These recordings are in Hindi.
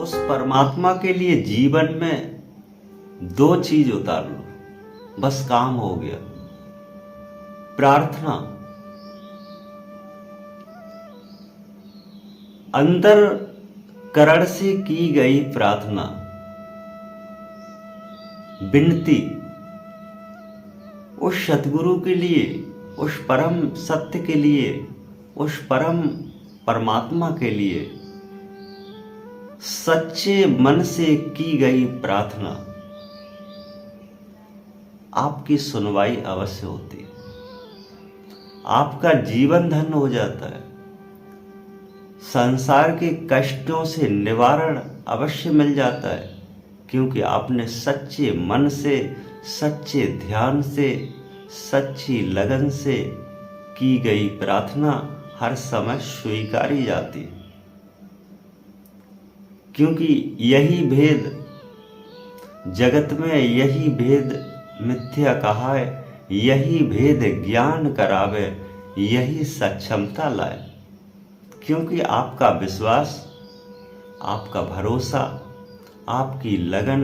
उस परमात्मा के लिए जीवन में दो चीज उतार लो, बस काम हो गया। प्रार्थना, अंतर करण से की गई प्रार्थना, विनती उस सतगुरु के लिए, उस परम सत्य के लिए, उस परम परमात्मा के लिए सच्चे मन से की गई प्रार्थना, आपकी सुनवाई अवश्य होती है, आपका जीवन धन्य हो जाता है, संसार के कष्टों से निवारण अवश्य मिल जाता है, क्योंकि आपने सच्चे मन से, सच्चे ध्यान से, सच्ची लगन से की गई प्रार्थना हर समय स्वीकारी जाती है। क्योंकि यही भेद जगत में, यही भेद मिथ्या कहा है, यही भेद ज्ञान करावे, यही सक्षमता लाए। क्योंकि आपका विश्वास, आपका भरोसा, आपकी लगन,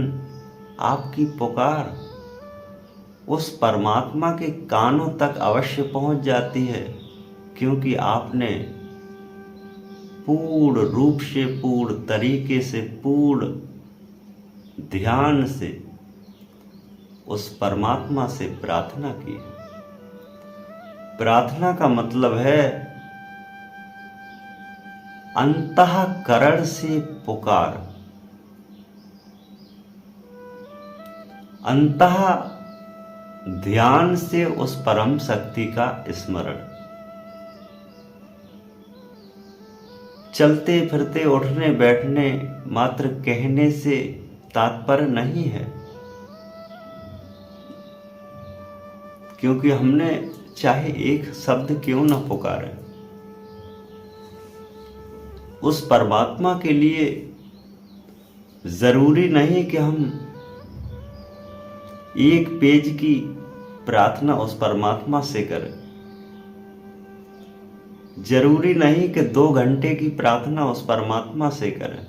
आपकी पुकार उस परमात्मा के कानों तक अवश्य पहुंच जाती है, क्योंकि आपने पूर्ण रूप से, पूर्ण तरीके से, पूर्ण ध्यान से उस परमात्मा से प्रार्थना की। प्रार्थना का मतलब है अंतःकरण से पुकार, अंतः ध्यान से उस परम शक्ति का स्मरण। चलते फिरते उठने बैठने मात्र कहने से तात्पर्य नहीं है, क्योंकि हमने चाहे एक शब्द क्यों न पुकारे, उस परमात्मा के लिए जरूरी नहीं कि हम एक पेज की प्रार्थना उस परमात्मा से करें, जरूरी नहीं कि 2 घंटे की प्रार्थना उस परमात्मा से करें।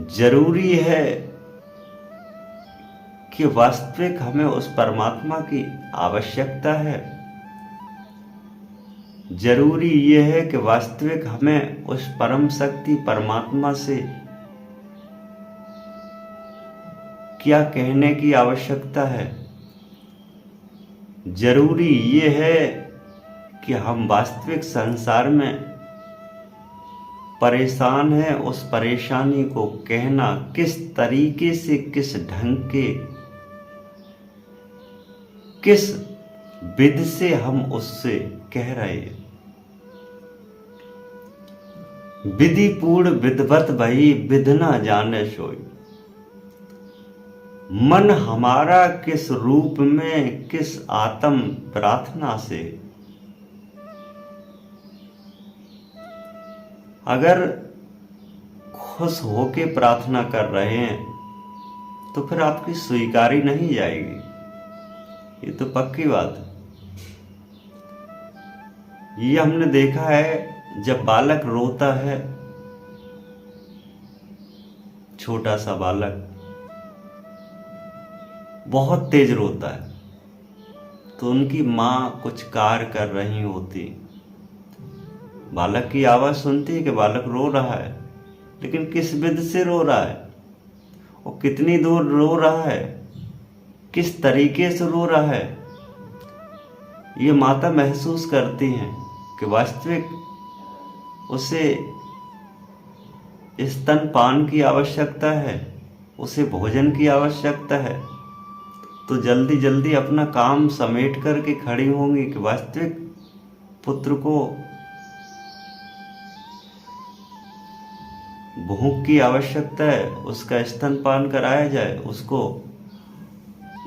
जरूरी है कि वास्तविक हमें उस परमात्मा की आवश्यकता है। जरूरी यह है कि वास्तविक हमें उस परम शक्ति परमात्मा से क्या कहने की आवश्यकता है। जरूरी ये है कि हम वास्तविक संसार में परेशान हैं, उस परेशानी को कहना किस तरीके से, किस ढंग के, किस विधि से हम उससे कह रहे हैं। विधि पूर्ण विधवत भई विध न जाने सोई। मन हमारा किस रूप में, किस आत्म प्रार्थना से, अगर खुश होके प्रार्थना कर रहे हैं तो फिर आपकी स्वीकारी नहीं जाएगी, ये तो पक्की बात है। ये हमने देखा है, जब बालक रोता है, छोटा सा बालक बहुत तेज रोता है, तो उनकी माँ कुछ कार्य कर रही होती, बालक की आवाज सुनती है कि बालक रो रहा है, लेकिन किस विधि से रो रहा है और कितनी दूर रो रहा है, किस तरीके से रो रहा है, ये माता महसूस करती हैं कि वास्तविक उसे स्तनपान की आवश्यकता है, उसे भोजन की आवश्यकता है, तो जल्दी जल्दी अपना काम समेट करके खड़ी होंगी कि वास्तविक पुत्र को भूख की आवश्यकता है, उसका स्तनपान कराया जाए, उसको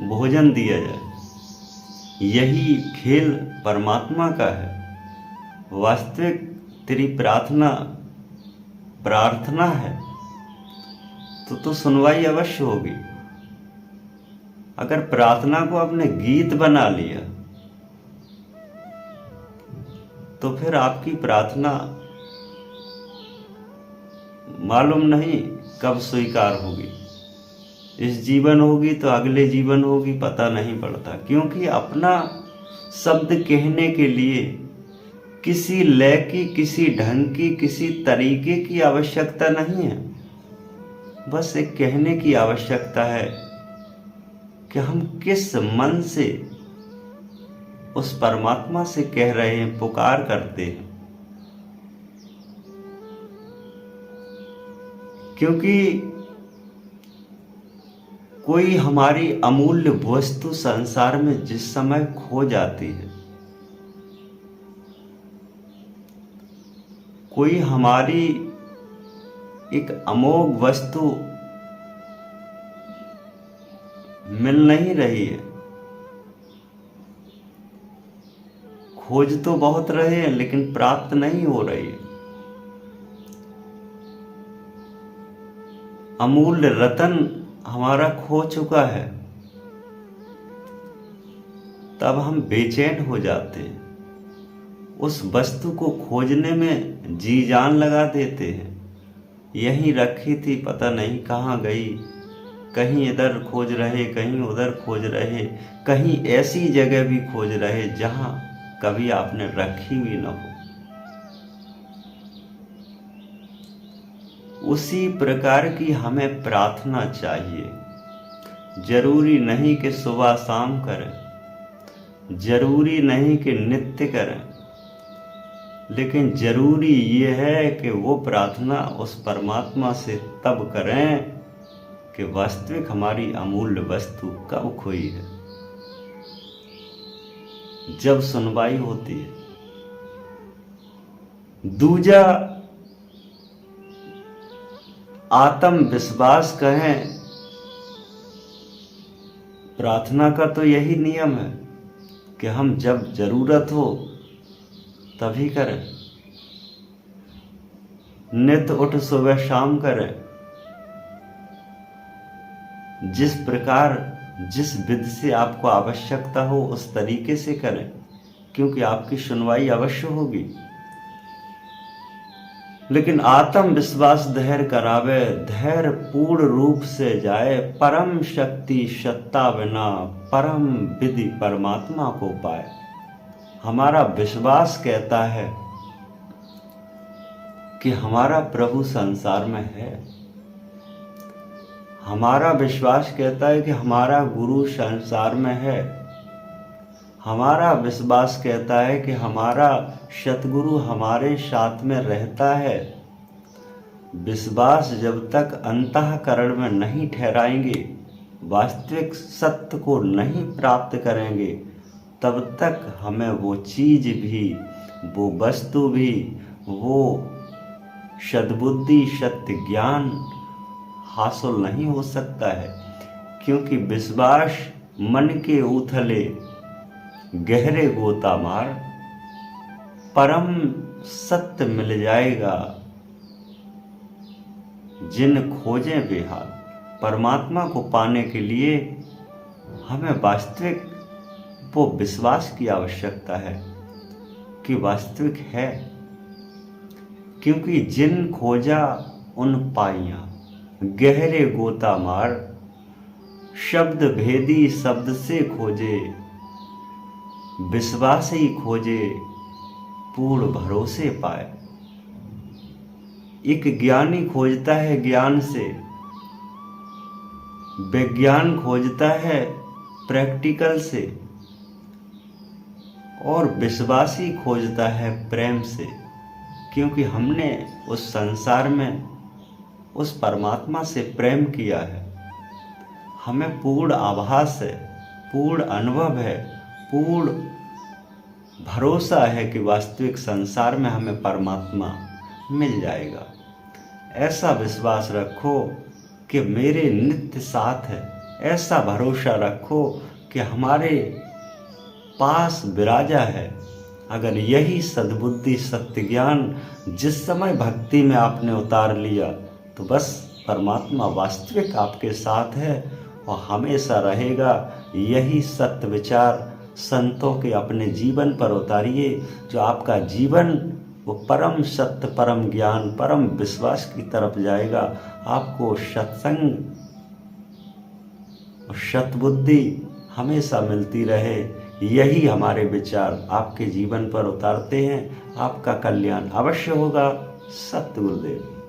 भोजन दिया जाए। यही खेल परमात्मा का है। वास्तविक तेरी प्रार्थना है तो सुनवाई अवश्य होगी। अगर प्रार्थना को आपने गीत बना लिया तो फिर आपकी प्रार्थना मालूम नहीं कब स्वीकार होगी। इस जीवन होगी तो अगले जीवन होगी, पता नहीं पड़ता। क्योंकि अपना शब्द कहने के लिए किसी लय की, किसी ढंग की, किसी तरीके की आवश्यकता नहीं है। बस एक कहने की आवश्यकता है कि हम किस मन से उस परमात्मा से कह रहे हैं, पुकार करते हैं। क्योंकि कोई हमारी अमूल्य वस्तु संसार में जिस समय खो जाती है, कोई हमारी एक अमोघ वस्तु मिल नहीं रही है, खोज तो बहुत रहे हैं लेकिन प्राप्त नहीं हो रही है, अमूल्य रतन हमारा खो चुका है, तब हम बेचैन हो जाते हैं। उस वस्तु को खोजने में जी जान लगा देते हैं। यहीं रखी थी, पता नहीं कहाँ गई। कहीं इधर खोज रहे, कहीं उधर खोज रहे, कहीं ऐसी जगह भी खोज रहे जहां कभी आपने रखी हुई न हो। उसी प्रकार की हमें प्रार्थना चाहिए। जरूरी नहीं कि सुबह शाम करें, जरूरी नहीं कि नित्य करें, लेकिन जरूरी ये है कि वो प्रार्थना उस परमात्मा से तब करें कि वास्तविक हमारी अमूल्य वस्तु कब खोई है, जब सुनवाई होती है। दूजा, आत्मविश्वास कहें, प्रार्थना का तो यही नियम है कि हम जब जरूरत हो तभी करें, नित्य उठ सुबह शाम करें, जिस प्रकार जिस विधि से आपको आवश्यकता हो उस तरीके से करें, क्योंकि आपकी सुनवाई अवश्य होगी। लेकिन आत्मविश्वास धैर्य करावे, धैर्य पूर्ण रूप से जाए, परम शक्ति सत्ता बिना परम विधि परमात्मा को पाए। हमारा विश्वास कहता है कि हमारा प्रभु संसार में है। हमारा विश्वास कहता है कि हमारा गुरु संसार में है। हमारा विश्वास कहता है कि हमारा सतगुरु हमारे साथ में रहता है। विश्वास जब तक अंतःकरण में नहीं ठहराएंगे, वास्तविक सत्य को नहीं प्राप्त करेंगे, तब तक हमें वो चीज भी, वो वस्तु भी, वो सद्बुद्धि सत्य ज्ञान हासिल नहीं हो सकता है। क्योंकि विश्वास मन के उथले गहरे गोता मार, परम सत्य मिल जाएगा जिन खोजे बेहाल। परमात्मा को पाने के लिए हमें वास्तविक वो विश्वास की आवश्यकता है कि वास्तविक है। क्योंकि जिन खोजा उन पाइया, गहरे गोता मार, शब्द भेदी शब्द से खोजे, विश्वास ही खोजे पूर्ण भरोसे पाए। एक ज्ञानी खोजता है ज्ञान से, विज्ञान खोजता है प्रैक्टिकल से, और विश्वासी खोजता है प्रेम से। क्योंकि हमने उस संसार में उस परमात्मा से प्रेम किया है। हमें पूर्ण आभास है, पूर्ण अनुभव है, पूर्ण भरोसा है कि वास्तविक संसार में हमें परमात्मा मिल जाएगा। ऐसा विश्वास रखो कि मेरे नित्य साथ है। ऐसा भरोसा रखो कि हमारे पास विराजा है। अगर यही सद्बुद्धि सत्य ज्ञान जिस समय भक्ति में आपने उतार लिया, तो बस परमात्मा वास्तविक आपके साथ है और हमेशा रहेगा। यही सत्य विचार संतों के अपने जीवन पर उतारिए, जो आपका जीवन वो परम सत्य, परम ज्ञान, परम विश्वास की तरफ जाएगा। आपको सत्संग और सद्बुद्धि हमेशा मिलती रहे, यही हमारे विचार आपके जीवन पर उतारते हैं। आपका कल्याण अवश्य होगा। सत्य गुरुदेव।